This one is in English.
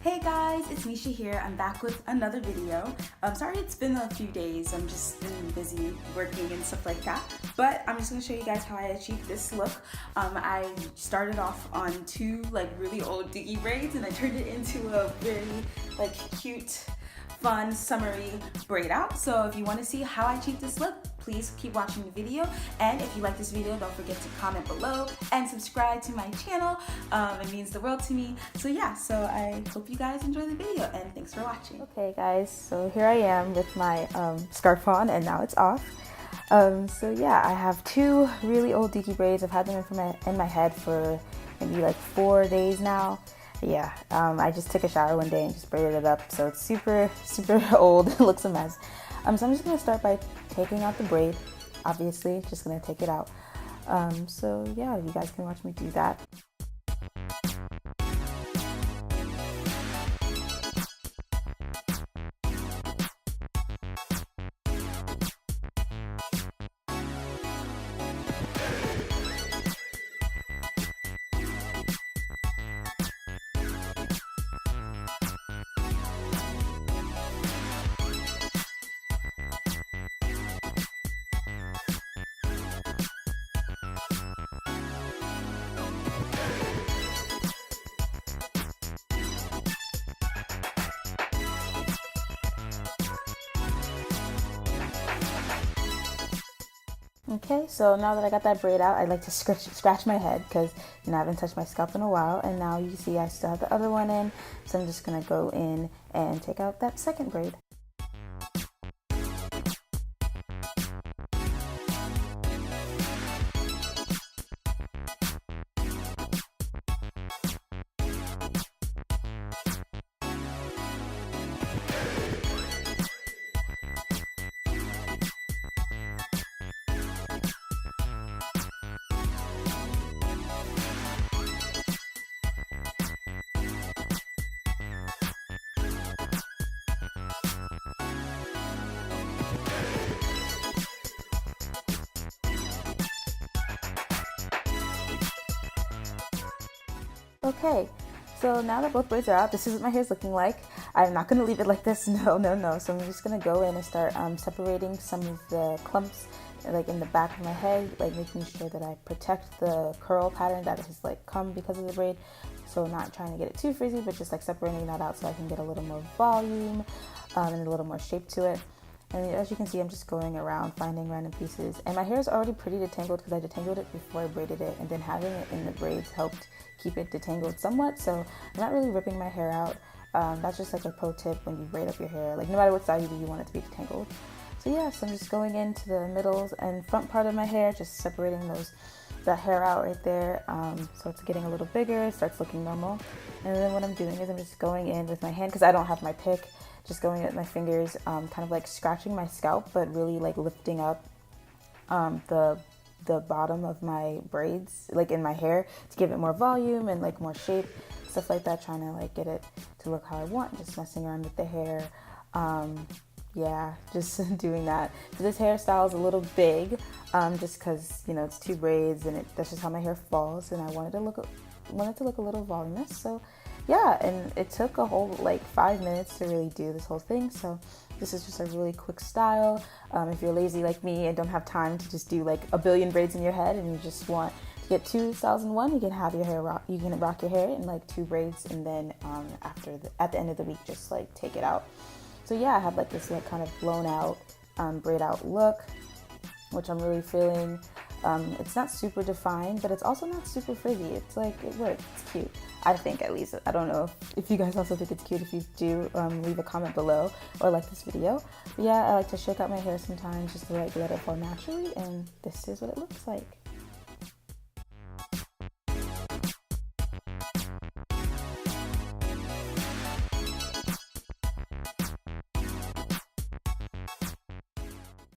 Hey guys, it's Misha here. I'm back with another video. I'm sorry it's been a few days. I'm just been busy working and stuff like that. But I'm just gonna show you guys how I achieved this look. I started off on two really old diggy braids and I turned it into a very cute, fun, summery braid out. So if you want to see how I achieved this look, please keep watching the video, and if you like this video, don't forget to comment below and subscribe to my channel. It means the world to me. So yeah, so I hope you guys enjoy the video, and thanks for watching. Okay guys, so here I am with my scarf on, and now it's off. So yeah, I have two really old dookie braids. I've had them in my head for maybe 4 days now. Yeah, I just took a shower one day and just braided it up, so it's super old. It looks a mess. So I'm just gonna start by taking out the braid. Obviously, just gonna take it out. So yeah, you guys can watch me do that. Okay, so now that I got that braid out, I like to scratch my head because I haven't touched my scalp in a while, and now you see I still have the other one in, so I'm just gonna go in and take out that second braid. Okay, so now that both braids are out, this is what my hair is looking like. I'm not going to leave it like this, no. So I'm just going to go in and start separating some of the clumps in the back of my head, making sure that I protect the curl pattern that has come because of the braid. So not trying to get it too frizzy, but just separating that out so I can get a little more volume and a little more shape to it. And as you can see, I'm just going around finding random pieces. And my hair is already pretty detangled because I detangled it before I braided it, and then having it in the braids helped keep it detangled somewhat. So I'm not really ripping my hair out. That's just a pro tip when you braid up your hair. No matter what style you do, you want it to be detangled. So yeah, so I'm just going into the middles and front part of my hair, just separating that hair out right there. So it's getting a little bigger, it starts looking normal. And then what I'm doing is I'm just going in with my hand, because I don't have my pick, just going in with my fingers, kind of scratching my scalp, but really lifting up the bottom of my braids, in my hair, to give it more volume and more shape, stuff like that, trying to get it to look how I want, just messing around with the hair. Yeah, just doing that. So this hairstyle is a little big, just because it's two braids, and that's just how my hair falls, and I wanted to look a little voluminous. So yeah, and it took a whole 5 minutes to really do this whole thing. So this is just a really quick style. If you're lazy like me and don't have time to just do a billion braids in your head, and you just want to get two styles in one, you can have your hair rock your hair in two braids, and then at the end of the week, just take it out. So yeah, I have this kind of blown out braid out look, which I'm really feeling. It's not super defined, but it's also not super frizzy. It's it works. It's cute, I think, at least. I don't know if you guys also think it's cute. If you do, leave a comment below or like this video. But yeah, I like to shake out my hair sometimes just to let it fall naturally, and this is what it looks like.